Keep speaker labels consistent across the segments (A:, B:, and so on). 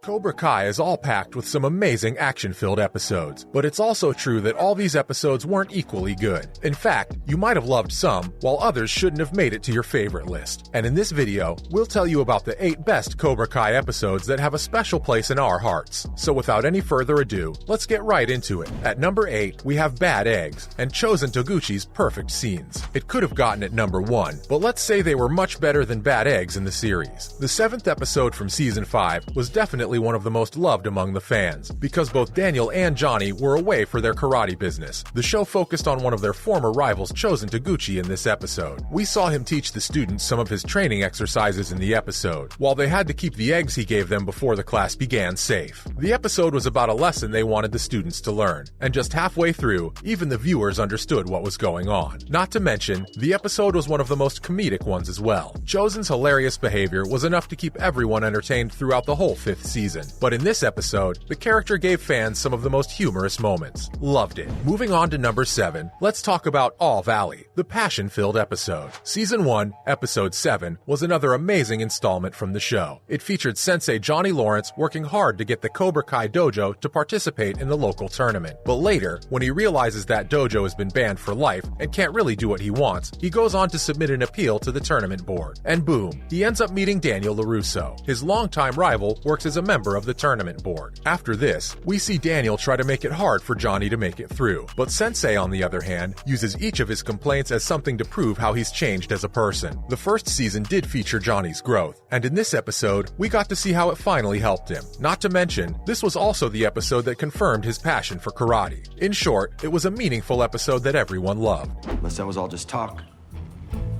A: Cobra Kai is all packed with some amazing action-filled episodes, but it's also true that all these episodes weren't equally good. In fact, you might have loved some, while others shouldn't have made it to your favorite list. And in this video, we'll tell you about the 8 best Cobra Kai episodes that have a special place in our hearts. So without any further ado, let's get right into it. At number 8, we have Bad Eggs, and Chozen Toguchi's perfect scenes. It could have gotten at number 1, but let's say they were much better than Bad Eggs in the series. The 7th episode from Season 5 was definitely one of the most loved among the fans, because both Daniel and Johnny were away for their karate business. The show focused on one of their former rivals, Chozen Toguchi, in this episode. We saw him teach the students some of his training exercises in the episode, while they had to keep the eggs he gave them before the class began safe. The episode was about a lesson they wanted the students to learn, and just halfway through, even the viewers understood what was going on. Not to mention, the episode was one of the most comedic ones as well. Chozen's hilarious behavior was enough to keep everyone entertained throughout the whole 5th season. But in this episode, the character gave fans some of the most humorous moments. Loved it. Moving on to number 7, let's talk about All Valley, the passion-filled episode. Season 1, Episode 7, was another amazing installment from the show. It featured Sensei Johnny Lawrence working hard to get the Cobra Kai dojo to participate in the local tournament. But later, when he realizes that dojo has been banned for life and can't really do what he wants, he goes on to submit an appeal to the tournament board. And boom, he ends up meeting Daniel LaRusso. His longtime rival works as a member of the tournament board. After this, we see Daniel try to make it hard for Johnny to make it through. But Sensei, on the other hand, uses each of his complaints as something to prove how he's changed as a person. The first season did feature Johnny's growth, and in this episode, we got to see how it finally helped him. Not to mention, this was also the episode that confirmed his passion for karate. In short, it was a meaningful episode that everyone loved.
B: Unless that was all just talk.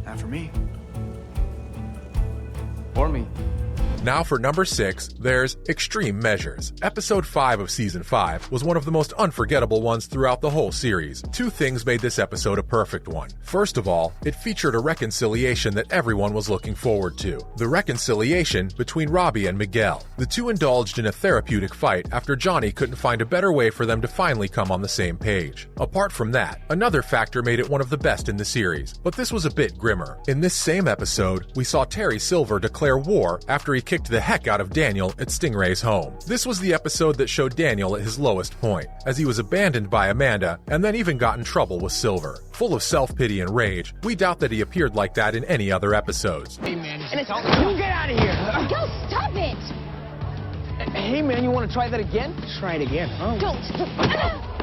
B: Not for me.
C: Or me.
A: Now for number 6, there's Extreme Measures. Episode 5 of Season 5 was one of the most unforgettable ones throughout the whole series. 2 things made this episode a perfect one. First of all, it featured a reconciliation that everyone was looking forward to. The reconciliation between Robbie and Miguel. The two indulged in a therapeutic fight after Johnny couldn't find a better way for them to finally come on the same page. Apart from that, another factor made it one of the best in the series, but this was a bit grimmer. In this same episode, we saw Terry Silver declare war after he kicked the heck out of Daniel at Stingray's home. This was the episode that showed Daniel at his lowest point, as he was abandoned by Amanda and then even got in trouble with Silver. Full of self-pity and rage, we doubt that he appeared like that in any other episodes.
C: Hey man, you get out of here!
D: Go, stop it!
C: Hey man, you want to try that again? Try it again, huh?
D: Don't!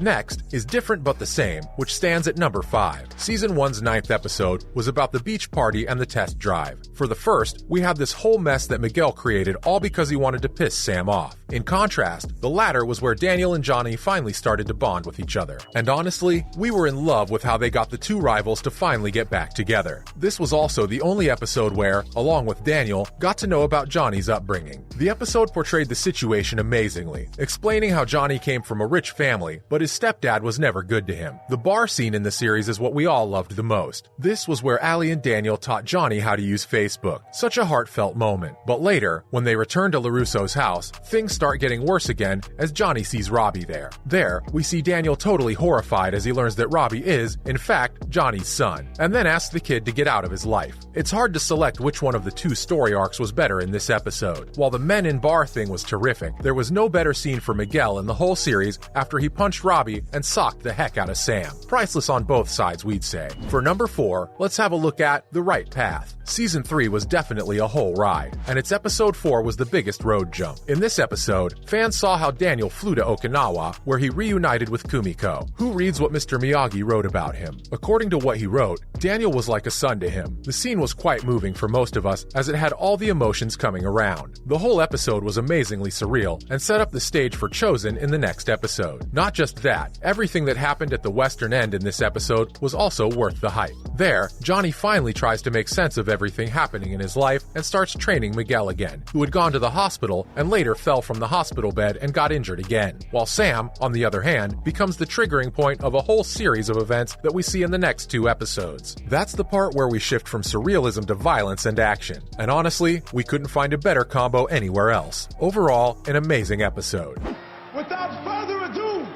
A: Next is Different But the Same, which stands at number 5. Season 1's 9th episode was about the beach party and the test drive. For the first, we had this whole mess that Miguel created all because he wanted to piss Sam off. In contrast, the latter was where Daniel and Johnny finally started to bond with each other. And honestly, we were in love with how they got the two rivals to finally get back together. This was also the only episode where, along with Daniel, got to know about Johnny's upbringing. The episode portrayed the situation amazingly, explaining how Johnny came from a rich family, but his stepdad was never good to him. The bar scene in the series is what we all loved the most. This was where Allie and Daniel taught Johnny how to use Facebook. Such a heartfelt moment. But later, when they return to LaRusso's house, things start getting worse again as Johnny sees Robbie there. There, we see Daniel totally horrified as he learns that Robbie is, in fact, Johnny's son, and then asks the kid to get out of his life. It's hard to select which one of the 2 story arcs was better in this episode. While the men in bar thing was terrific, there was no better scene for Miguel in the whole series after he punched Robbie and socked the heck out of Sam. Priceless on both sides, we'd say. For number 4, let's have a look at The Right Path. Season 3 was definitely a whole ride, and its episode 4 was the biggest road jump. In this episode, fans saw how Daniel flew to Okinawa, where he reunited with Kumiko. Who reads what Mr. Miyagi wrote about him? According to what he wrote, Daniel was like a son to him. The scene was quite moving for most of us, as it had all the emotions coming around. The whole episode was amazingly surreal, and set up the stage for Chozen in the next episode. Not just that, everything that happened at the western end in this episode was also worth the hype. There, Johnny finally tries to make sense of everything happening in his life and starts training Miguel again, who had gone to the hospital and later fell from the hospital bed and got injured again. While Sam, on the other hand, becomes the triggering point of a whole series of events that we see in the next 2 episodes. That's the part where we shift from surrealism to violence and action. And honestly, we couldn't find a better combo anywhere else. Overall, an amazing episode.
E: Without further ado,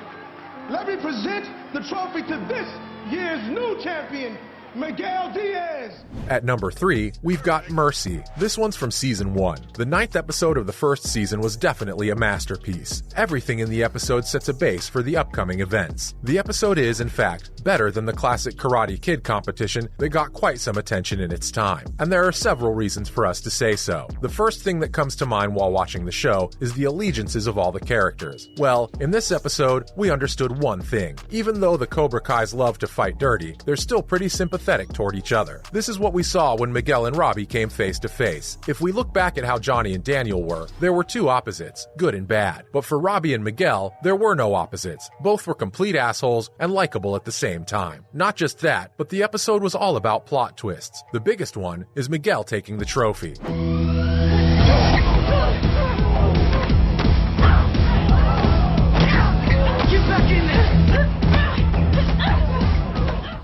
E: let me present the trophy to this year's new champion, Miguel Diaz.
A: At number 3, we've got Mercy. This one's from Season 1. The 9th episode of the first season was definitely a masterpiece. Everything in the episode sets a base for the upcoming events. The episode is, in fact, better than the classic Karate Kid competition that got quite some attention in its time. And there are several reasons for us to say so. The first thing that comes to mind while watching the show is the allegiances of all the characters. Well, in this episode, we understood one thing. Even though the Cobra Kais love to fight dirty, they're still pretty sympathetic toward each other. This is what we saw when Miguel and Robbie came face to face. If we look back at how Johnny and Daniel were, there were two opposites, good and bad. But for Robbie and Miguel, there were no opposites. Both were complete assholes and likable at the same time. Not just that, but the episode was all about plot twists. The biggest one is Miguel taking the trophy.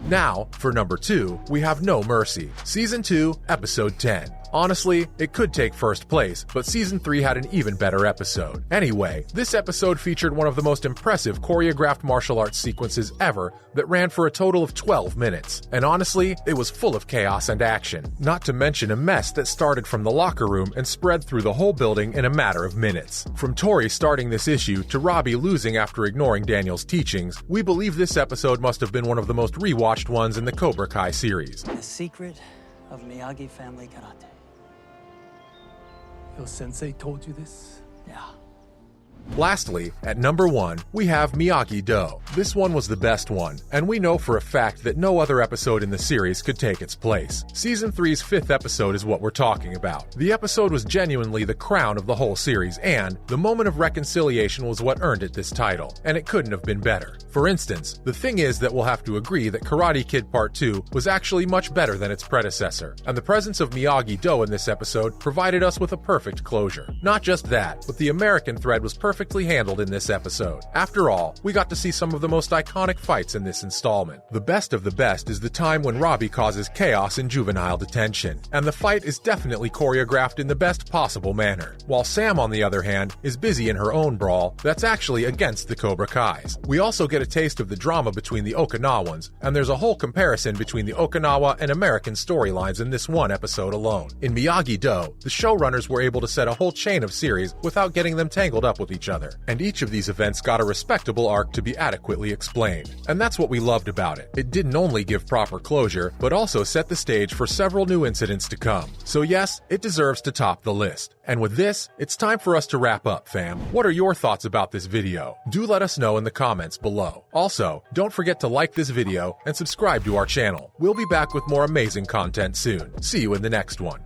A: Now, for number 2, we have No Mercy, Season 2, Episode 10. Honestly, it could take first place, but Season 3 had an even better episode. Anyway, this episode featured one of the most impressive choreographed martial arts sequences ever that ran for a total of 12 minutes. And honestly, it was full of chaos and action. Not to mention a mess that started from the locker room and spread through the whole building in a matter of minutes. From Tory starting this issue to Robbie losing after ignoring Daniel's teachings, we believe this episode must have been one of the most rewatched ones in the Cobra Kai series.
F: The secret of Miyagi family karate.
G: Your sensei told you this?
F: Yeah.
A: Lastly, at number 1, we have Miyagi-Do. This one was the best one, and we know for a fact that no other episode in the series could take its place. Season 3's 5th episode is what we're talking about. The episode was genuinely the crown of the whole series, and the moment of reconciliation was what earned it this title, and it couldn't have been better. For instance, the thing is that we'll have to agree that Karate Kid Part 2 was actually much better than its predecessor, and the presence of Miyagi-Do in this episode provided us with a perfect closure. Not just that, but the American thread was perfectly handled in this episode. After all, we got to see some of the most iconic fights in this installment. The best of the best is the time when Robbie causes chaos in juvenile detention, and the fight is definitely choreographed in the best possible manner. While Sam, on the other hand, is busy in her own brawl that's actually against the Cobra Kais. We also get a taste of the drama between the Okinawans, and there's a whole comparison between the Okinawa and American storylines in this one episode alone. In Miyagi-Do, the showrunners were able to set a whole chain of series without getting them tangled up with each other, and each of these events got a respectable arc to be adequately explained. And that's what we loved about it. It didn't only give proper closure, but also set the stage for several new incidents to come. So yes, it deserves to top the list. And with this, it's time for us to wrap up, fam. What are your thoughts about this video? Do let us know in the comments below. Also, don't forget to like this video and subscribe to our channel. We'll be back with more amazing content soon. See you in the next one.